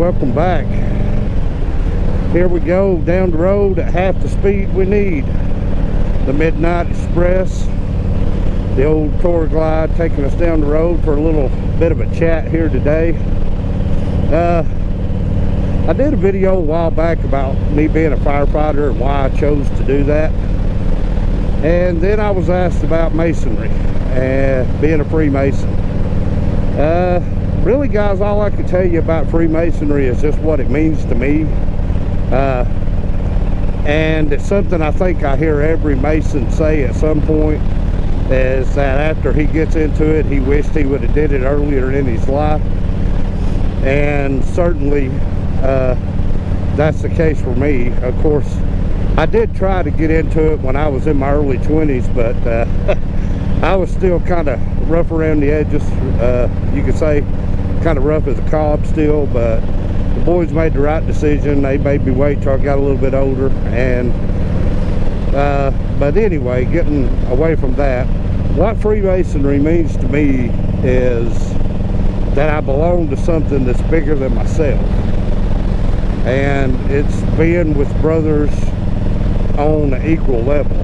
welcome back. Here we go down the road at half the speed we need. The Midnight Express, the old Tour Glide, taking us down the road for a little bit of a chat here today. I did a video a while back about me being a firefighter and why I chose to do that. And then I was asked about masonry and being a Freemason. Really, guys, all I can tell you about Freemasonry is just what it means to me. And it's something I think I hear every Mason say at some point, is that after he gets into it, he wished he would have did it earlier in his life. And certainly that's the case for me. Of course, I did try to get into it when I was in my early 20s, but I was still kind of rough around the edges, you could say, kind of rough as a cob still. But the boys made the right decision. They made me wait till I got a little bit older. And but anyway, getting away from that, what Freemasonry means to me is that I belong to something that's bigger than myself, and it's being with brothers on an equal level.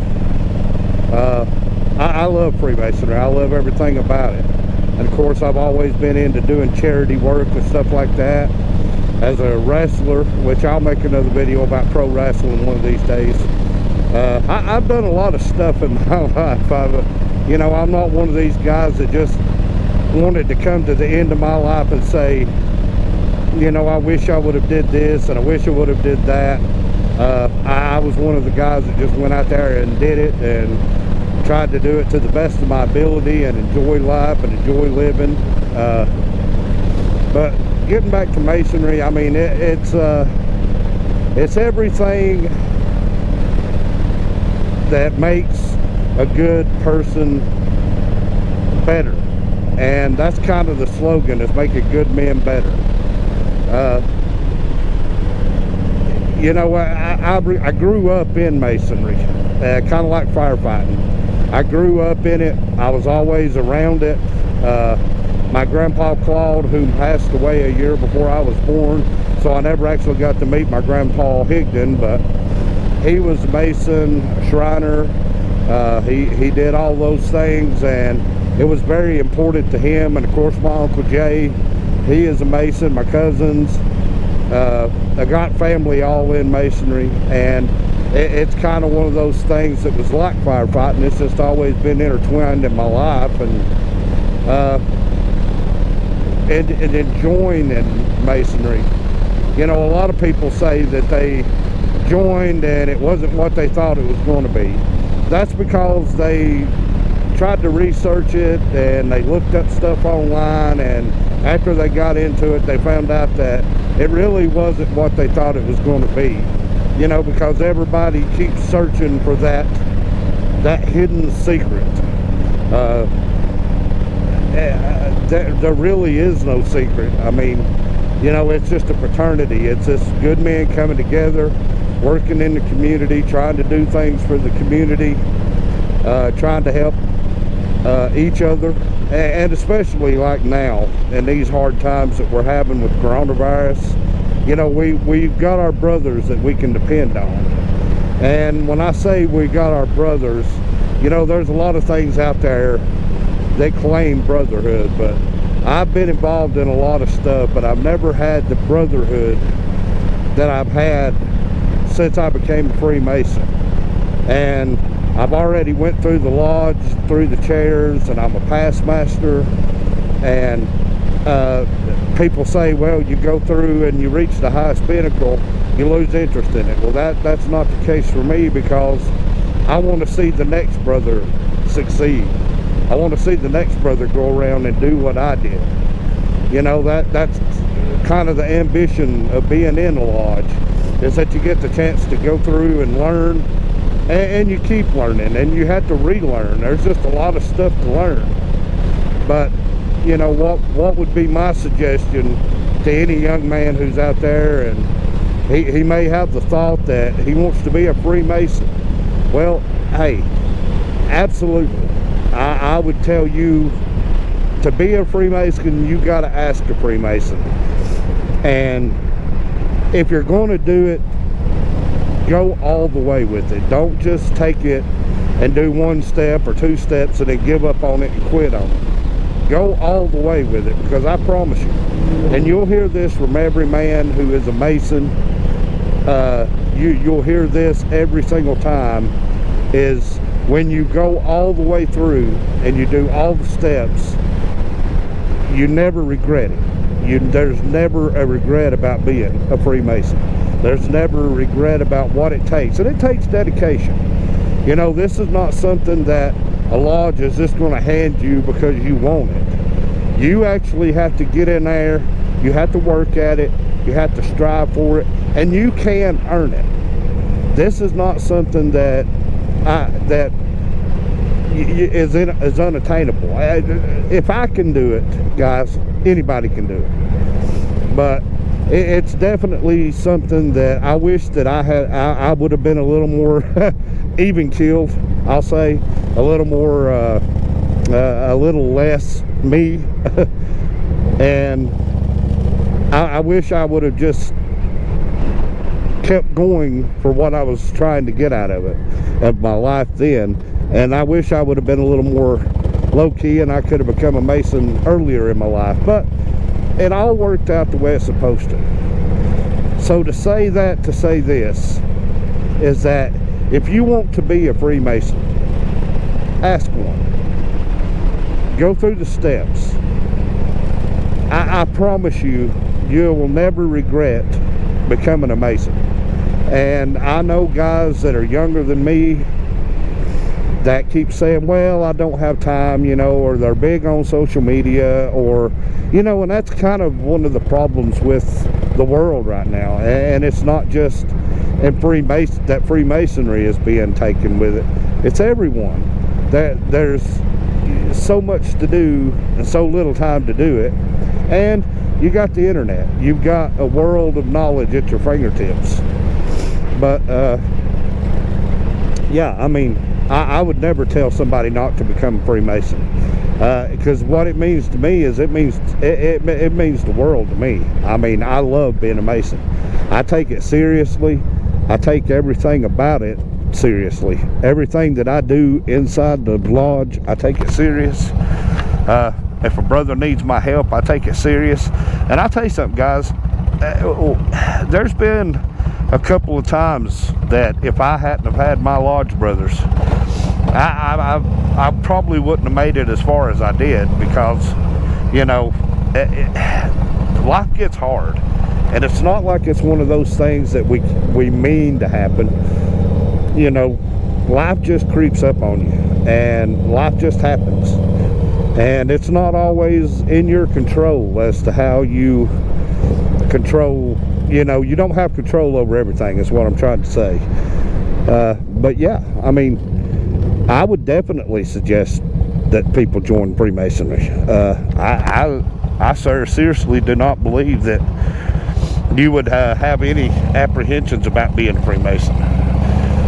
I love Freemasonry. I love everything about it. And of course, I've always been into doing charity work and stuff like that. As a wrestler, which I'll make another video about pro wrestling one of these days. I've done a lot of stuff in my life. You know, I'm not one of these guys that just wanted to come to the end of my life and say, you know, I wish I would have did this and I wish I would have did that. I was one of the guys that just went out there and did it and tried to do it to the best of my ability and enjoy life and enjoy living. But getting back to masonry, I mean, it's everything that makes a good person better. And that's kind of the slogan, is making good men better. You know, I grew up in masonry, kind of like firefighting. I grew up in it. I was always around it. My grandpa Claude, who passed away a year before I was born, so I never actually got to meet my grandpa Higdon, but he was a mason, a shriner. He did all those things, and it was very important to him. And of course, my Uncle Jay, he is a mason. My cousins, I got family all in masonry, and it's kind of one of those things that was like firefighting. It's just always been intertwined in my life, and enjoying in masonry. You know, a lot of people say that they joined and it wasn't what they thought it was going to be. That's because they tried to research it and they looked up stuff online, and after they got into it, they found out that it really wasn't what they thought it was going to be. You know, because everybody keeps searching for that hidden secret. There really is no secret. I mean, you know, it's just a fraternity. It's just good men coming together, working in the community, trying to do things for the community, trying to help each other, and especially like now in these hard times that we're having with coronavirus. You know, we've got our brothers that we can depend on. And when I say we got our brothers, you know, there's a lot of things out there that claim brotherhood, but I've been involved in a lot of stuff, but I've never had the brotherhood that I've had since I became a Freemason. And I've already went through the lodge, through the chairs, and I'm a past master. And people say, well, you go through and you reach the highest pinnacle, you lose interest in it. Well, that's not the case for me, because I want to see the next brother succeed. I want to see the next brother go around and do what I did. You know, that's kind of the ambition of being in a lodge, is that you get the chance to go through and learn, and you keep learning, and you have to relearn. There's just a lot of stuff to learn. But you know, what would be my suggestion to any young man who's out there, and he may have the thought that he wants to be a Freemason? Well, hey, absolutely. I would tell you, to be a Freemason, you got to ask a Freemason. And if you're going to do it, go all the way with it. Don't just take it and do one step or two steps and then give up on it and quit on it. Go all the way with it, because I promise you, and you'll hear this from every man who is a mason, you'll hear this every single time, is when you go all the way through and you do all the steps, you never regret it. There's never a regret about being a Freemason. There's never a regret about what it takes, and it takes dedication. You know, this is not something that a lodge is just going to hand you because you want it. You actually have to get in there, you have to work at it, you have to strive for it, and you can earn it. This is not something that is unattainable. If I can do it, guys, anybody can do it. But it's definitely something that I wish that I would have been a little more even keeled, I'll say, a little more a little less me. And I wish I would have just kept going for what I was trying to get out of it, of my life then. And I wish I would have been a little more low-key, and I could have become a Mason earlier in my life. But it all worked out the way it's supposed to. So to say that, to say this, is that if you want to be a Freemason, ask one. Go through the steps. I promise you, you will never regret becoming a Mason. And I know guys that are younger than me that keep saying, well, I don't have time, you know, or they're big on social media, or, you know, and that's kind of one of the problems with the world right now. And it's not just in Freemasonry is being taken with it. It's everyone. That there's so much to do and so little time to do it. And you got the internet. You've got a world of knowledge at your fingertips. But yeah, I mean, I would never tell somebody not to become a Freemason, because what it means to me is it means the world to me. I mean, I love being a Mason. I take it seriously. I take everything about it seriously. Everything that I do inside the lodge, I take it serious. If a brother needs my help, I take it serious. And I'll tell you something, guys, there's been a couple of times that if I hadn't have had my lodge brothers, I probably wouldn't have made it as far as I did, because, you know, life gets hard. And it's not like it's one of those things that we mean to happen. You know, life just creeps up on you, and life just happens. And it's not always in your control as to how you control, you know, you don't have control over everything, is what I'm trying to say. But yeah, I mean, I would definitely suggest that people join Freemasonry. I seriously do not believe that you would have any apprehensions about being a Freemason.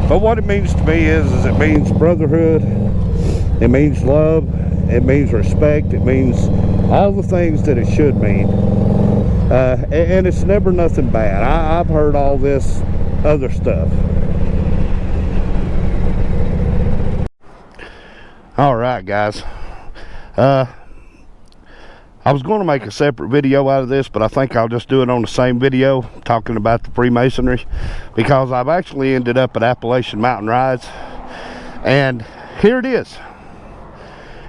But what it means to me is it means brotherhood, it means love, it means respect, it means all the things that it should mean. And it's never nothing bad. I've heard all this other stuff. All right, guys. I was going to make a separate video out of this, but I think I'll just do it on the same video, talking about the Freemasonry, because I've actually ended up at Appalachian Mountain Rides, and here it is.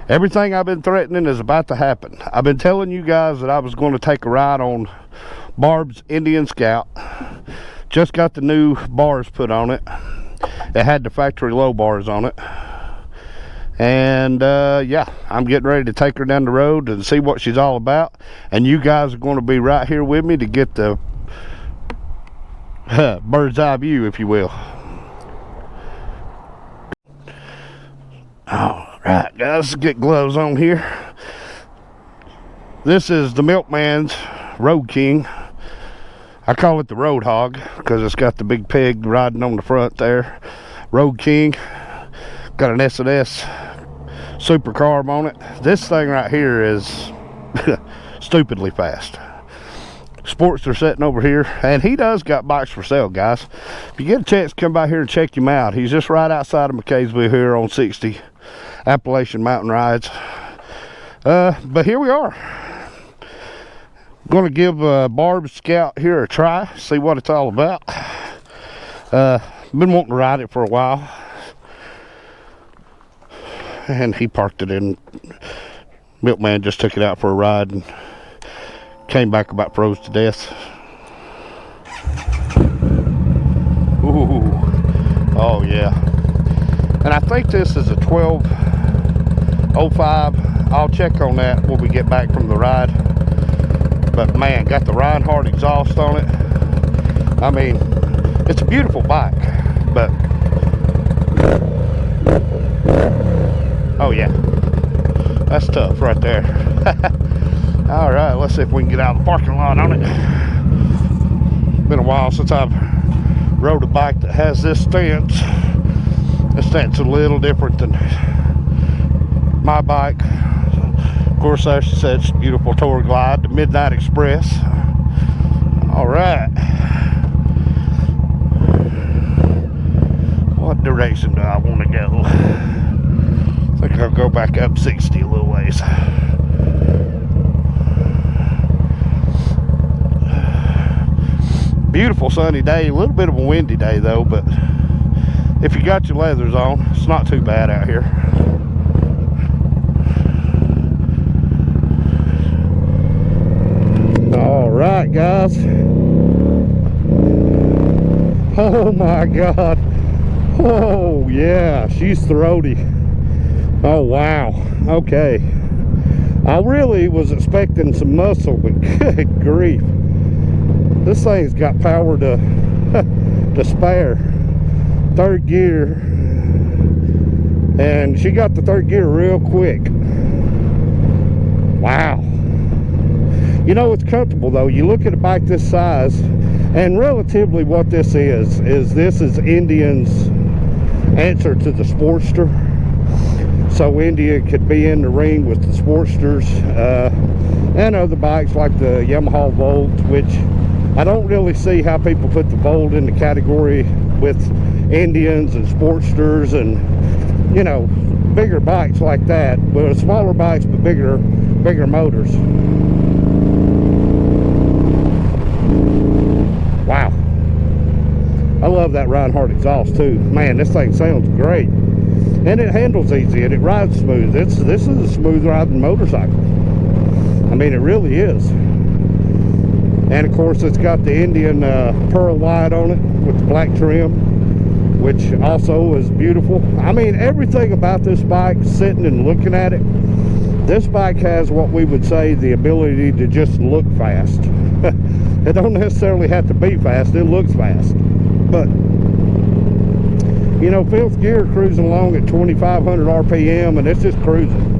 Everything I've been threatening is about to happen. I've been telling you guys that I was going to take a ride on Barb's Indian Scout. Just got the new bars put on it. It had the factory low bars on it. And yeah, I'm getting ready to take her down the road and see what she's all about. And you guys are going to be right here with me to get the bird's eye view, if you will. All right, guys, let's get gloves on here. This is the Milkman's Road King. I call it the Road Hog because it's got the big pig riding on the front there. Road King. Got an S&S super carb on it. This thing right here is stupidly fast. Sportster sitting over here, and he does got bikes for sale, guys. If you get a chance to come by here and check him out, he's just right outside of McCaysville here on 60 Appalachian Mountain Rides. But here we are. I'm going to give Barb Scout here a try, see what it's all about. Been wanting to ride it for a while, and he parked it in. Milkman just took it out for a ride and came back about froze to death. Ooh, oh yeah. And I think this is a 1205. I'll check on that when we get back from the ride. But man, got the Reinhardt exhaust on it. I mean, it's a beautiful bike, but oh yeah, that's tough right there. All right, let's see if we can get out of the parking lot on it. Been a while since I've rode a bike that has this stance. This stance is a little different than my bike. Of course, as she said, it's a beautiful Tour Glide, the Midnight Express. All right. What direction do I want to go? I think I'll go back up 60 a little ways. Beautiful sunny day, a little bit of a windy day though, but if you got your leathers on, it's not too bad out here. All right, guys. Oh my God. Oh yeah, she's throaty. Oh wow. Okay. I really was expecting some muscle, but good grief. This thing's got power to to spare. Third gear, and she got the third gear real quick. Wow. You know, it's comfortable though. You look at a bike this size, and relatively what this is Indian's answer to the Sportster. So Indian could be in the ring with the Sportsters and other bikes like the Yamaha Volt, which I don't really see how people put the Volt in the category with Indians and Sportsters and, you know, bigger bikes like that. But smaller bikes, but bigger motors. Wow. I love that Reinhardt exhaust too. Man, this thing sounds great. And it handles easy and it rides smooth. This is a smooth riding motorcycle. I mean, it really is. And of course, it's got the Indian pearl white on it with the black trim, which also is beautiful. I mean, everything about this bike, sitting and looking at it, this bike has what we would say the ability to just look fast. It don't necessarily have to be fast, it looks fast. But, you know, fifth gear cruising along at 2,500 RPM, and it's just cruising.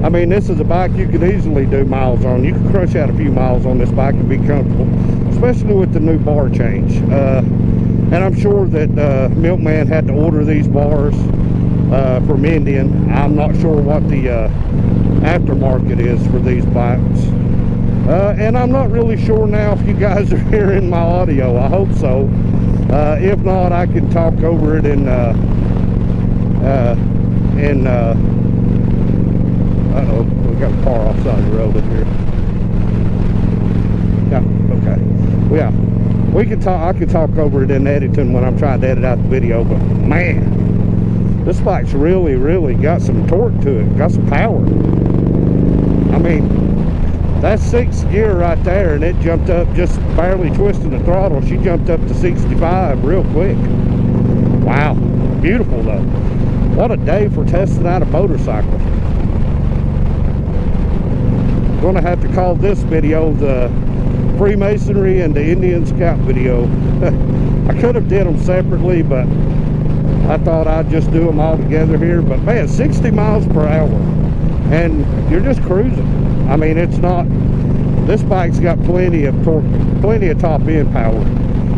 I mean, this is a bike you could easily do miles on. You can crunch out a few miles on this bike and be comfortable, especially with the new bar change. And I'm sure that Milkman had to order these bars from Indian. I'm not sure what the aftermarket is for these bikes. And I'm not really sure now if you guys are hearing my audio. I hope so. If not, I can talk over it in uh-oh, we got a car offside the road up here. Yeah, okay. Yeah, we can talk. I can talk over it in editing when I'm trying to edit out the video. But man, this bike's really got some torque to it. Got some power. I mean, that's 6th gear right there, and it jumped up just barely twisting the throttle. She jumped up to 65 real quick. Wow, beautiful though. What a day for testing out a motorcycle. Gonna have to call this video the Freemasonry and the Indian Scout video. I could have did them separately, but I thought I'd just do them all together here. But man, 60 miles per hour, and you're just cruising. I mean, it's not, this bike's got plenty of torque, plenty of top end power,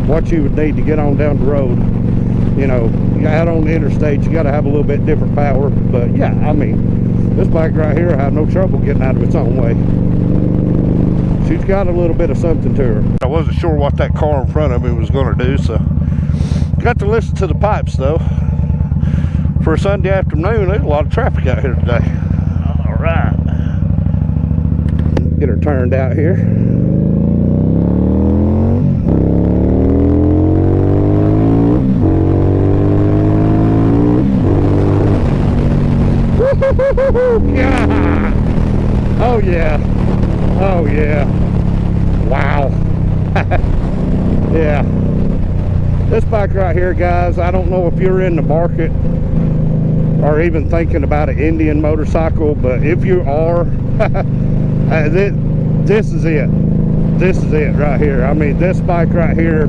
what you would need to get on down the road. You know, out on the interstate, you got to have a little bit different power. But yeah, I mean, this bike right here, I have no trouble getting out of its own way. she's got a little bit of something to her. I wasn't sure what that car in front of me was going to do, so got to listen to the pipes though. For a Sunday afternoon, there's a lot of traffic out here today. All right, get her turned out here. Yeah. Oh yeah. Oh yeah. Wow. Yeah. This bike right here, guys, I don't know if you're in the market or even thinking about an Indian motorcycle, but if you are, this is it. This is it right here. I mean, this bike right here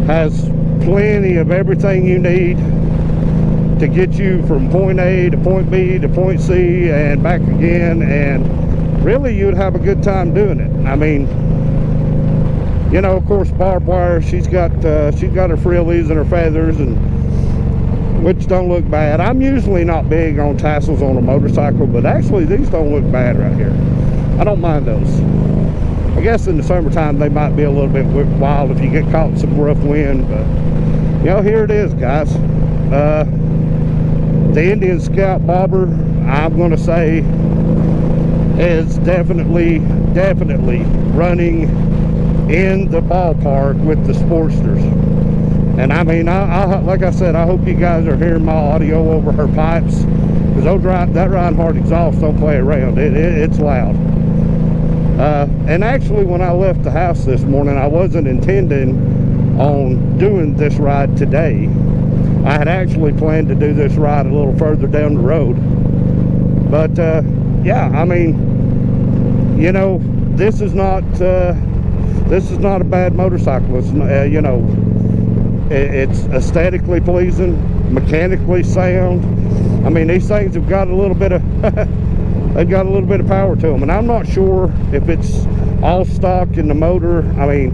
has plenty of everything you need to get you from point A to point B to point C and back again, and really you'd have a good time doing it. I mean, you know, of course, barbed wire, she's got her frillies and her feathers, and which don't look bad. I'm usually not big on tassels on a motorcycle, but actually these don't look bad right here. I don't mind those. I guess in the summertime they might be a little bit wild if you get caught in some rough wind, but you know, here it is, guys. The Indian Scout Bobber, I'm going to say, is definitely running in the ballpark with the Sportsters. And I mean, like I said, I hope you guys are hearing my audio over her pipes, because that Reinhardt exhaust don't play around. It's loud. And actually, when I left the house this morning, I wasn't intending on doing this ride today. I had actually planned to do this ride a little further down the road. But yeah, I mean, you know, this is not a bad motorcycle. It's you know, it's aesthetically pleasing, mechanically sound. I mean, these things have got a little bit of they've got a little bit of power to them, and I'm not sure if it's all stock in the motor. I mean,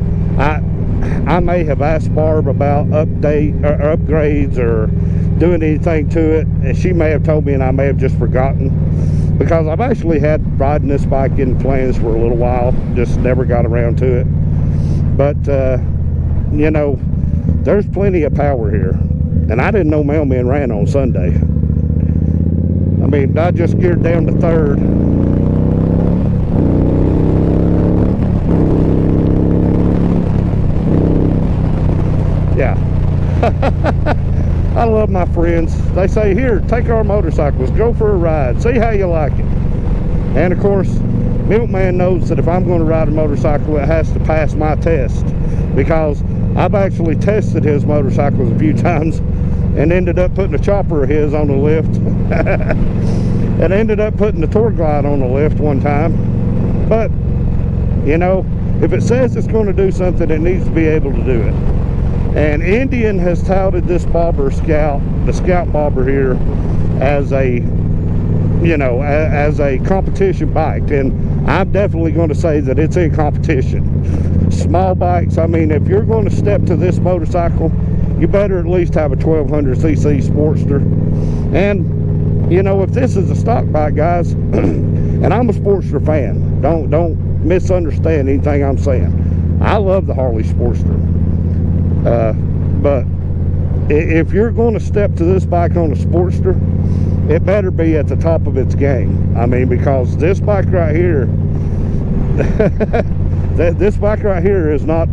I may have asked Barb about upgrades or doing anything to it, and she may have told me and I may have just forgotten, because I've actually had riding this bike in plans for a little while, just never got around to it. But you know, there's plenty of power here, and I didn't know Mailman ran on Sunday. I mean, I just geared down to third. Yeah. I love my friends. They say, here, take our motorcycles, go for a ride, see how you like it. And of course, Milkman knows that if I'm going to ride a motorcycle, it has to pass my test, because I've actually tested his motorcycles a few times and ended up putting a chopper of his on the lift. And ended up putting the Tour Glide on the lift one time. But, you know, if it says it's going to do something, it needs to be able to do it. And Indian has touted this Bobber Scout, the Scout Bobber here, as a, you know, as a competition bike. And I'm definitely going to say that it's in competition. Small bikes, I mean, if you're going to step to this motorcycle, you better at least have a 1200cc Sportster. And, you know, if this is a stock bike, guys, and I'm a Sportster fan, don't misunderstand anything I'm saying. I love the Harley Sportster. But if you're going to step to this bike on a Sportster, it better be at the top of its game. I mean, because this bike right here, this bike right here is not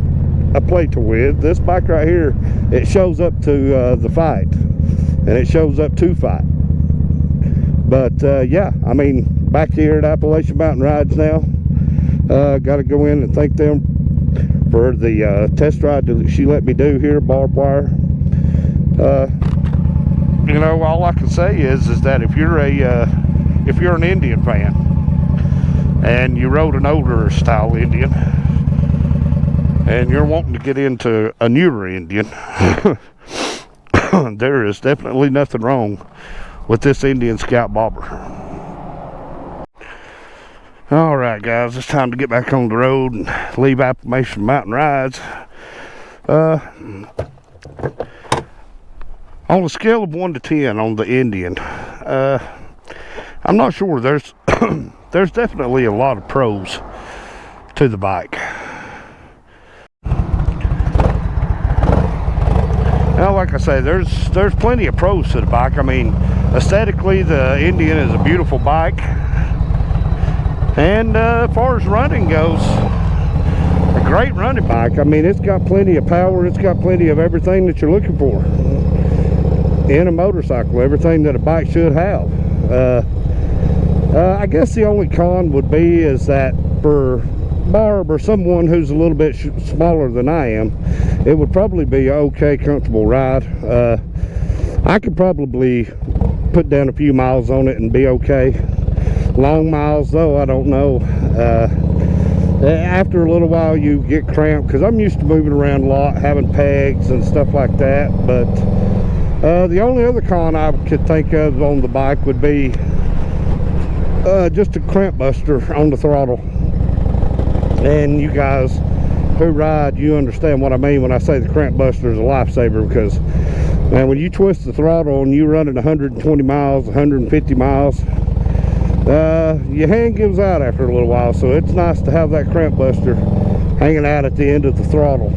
a play to win. This bike right here, it shows up to the fight, and it shows up to fight. But yeah, I mean, back here at Appalachian Mountain Rides now. Got to go in and thank them for the test ride that she let me do here, barbed wire. You know, all I can say is that if you're an Indian fan and you rode an older style Indian and you're wanting to get into a newer Indian, there is definitely nothing wrong with this Indian Scout Bobber. All right, guys, it's time to get back on the road and leave Appalachian Mountain Rides. On a scale of 1 to 10 on the Indian, I'm not sure. There's there's definitely a lot of pros to the bike. Now, like I say, there's plenty of pros to the bike. I mean, aesthetically, the Indian is a beautiful bike, and as far as running goes, a great running bike. I mean, it's got plenty of power. It's got plenty of everything that you're looking for in a motorcycle. Everything that a bike should have. I guess the only con would be is that for Barb or someone who's a little bit smaller than I am, it would probably be an okay, comfortable ride. I could probably put down a few miles on it and be okay. Long miles though, I don't know. After a little while you get cramped, because I'm used to moving around a lot, having pegs and stuff like that. But the only other con I could think of on the bike would be just a cramp buster on the throttle. And you guys who ride, you understand what I mean when I say the cramp buster is a lifesaver, because man, when you twist the throttle and you run at 120 miles, 150 miles, your hand gives out after a little while. So it's nice to have that cramp buster hanging out at the end of the throttle.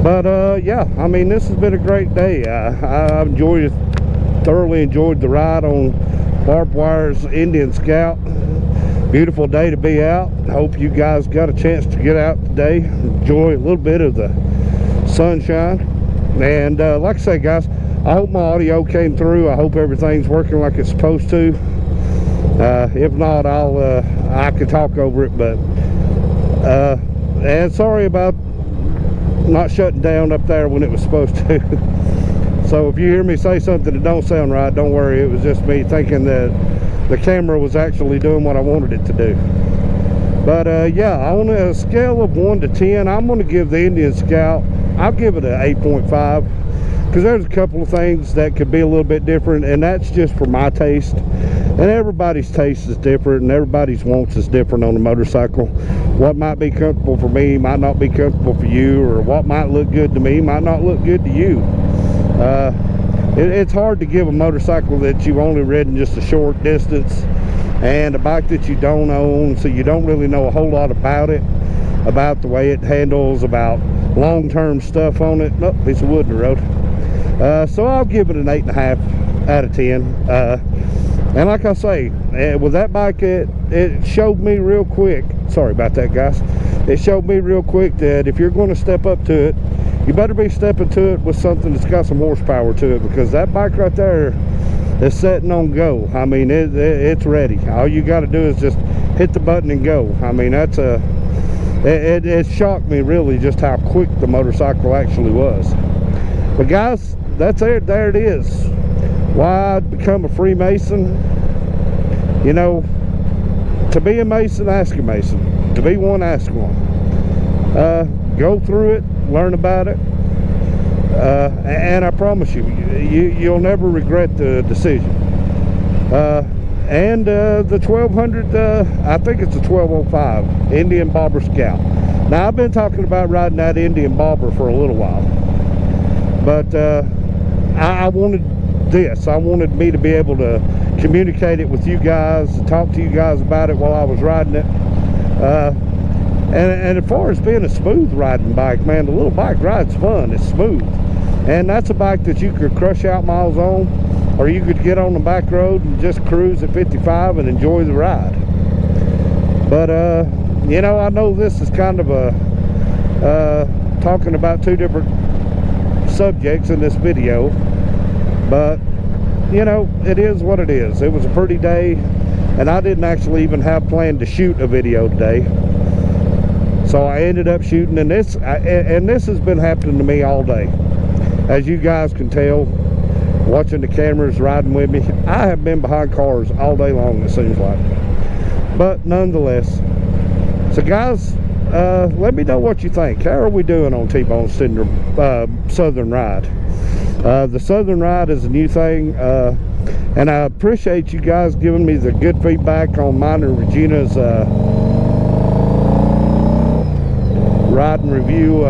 But yeah, I mean, this has been a great day. I thoroughly enjoyed the ride on Barbed Wire's Indian Scout. Beautiful day to be out. Hope you guys got a chance to get out today, enjoy a little bit of the sunshine. And like I say, guys, I hope my audio came through. I hope everything's working like it's supposed to. If not, I can talk over it. But and sorry about not shutting down up there when it was supposed to. So if you hear me say something that don't sound right, don't worry. It was just me thinking that the camera was actually doing what I wanted it to do. But yeah, on a scale of 1 to 10, I'm going to give the Indian Scout, I'll give it an 8.5, because there's a couple of things that could be a little bit different, and that's just for my taste. And everybody's taste is different, and everybody's wants is different on a motorcycle. What might be comfortable for me might not be comfortable for you, or what might look good to me might not look good to you. It's hard to give a motorcycle that you've only ridden just a short distance and a bike that you don't own, so you don't really know a whole lot about it, about the way it handles, about long-term stuff on it. Oh, piece of wood in the road. So I'll give it an 8.5 out of 10. And like I say, with that bike, it showed me real quick, sorry about that, guys, it showed me real quick that if you're going to step up to it, you better be stepping to it with something that's got some horsepower to it, because that bike right there is setting on go. I mean, it's ready. All you got to do is just hit the button and go. I mean, that's it shocked me really just how quick the motorcycle actually was. But guys, that's it. There it is. Why I'd become a Freemason. You know, to be a Mason, ask a Mason. To be one, ask one. Go through it, learn about it, and I promise you, you'll never regret the decision. And the 1200, I think it's a 1205 Indian Bobber Scout. Now, I've been talking about riding that Indian Bobber for a little while, but I wanted this. I wanted me to be able to communicate it with you guys and talk to you guys about it while I was riding it. And as far as being a smooth riding bike, man, the little bike ride's fun. It's smooth. And that's a bike that you could crush out miles on, or you could get on the back road and just cruise at 55 and enjoy the ride. But, you know, I know this is kind of a talking about two different subjects in this video, but, you know, it is what it is. It was a pretty day, and I didn't actually even have planned to shoot a video today. So I ended up shooting, and this has been happening to me all day. As you guys can tell, watching the cameras, riding with me, I have been behind cars all day long, it seems like. But nonetheless, so guys, let me know what you think. How are we doing on T-Bone's Southern Ride? The Southern Ride is a new thing, and I appreciate you guys giving me the good feedback on mine and Regina's ride and review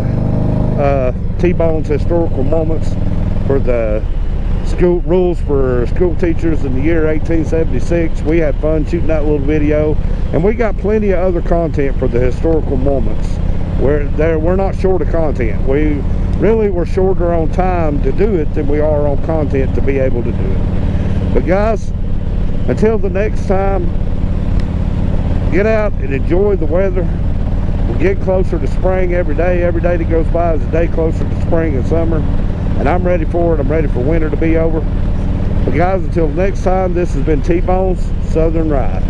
T-Bone's historical moments for the school rules for school teachers in the year 1876. We had fun shooting that little video, and we got plenty of other content for the historical moments. We're not short of content. We're shorter on time to do it than we are on content to be able to do it. But guys, until the next time, get out and enjoy the weather. We're getting closer to spring every day. Every day that goes by is a day closer to spring and summer, and I'm ready for it. I'm ready for winter to be over. But guys, until next time, this has been T-Bone's Southern Ride.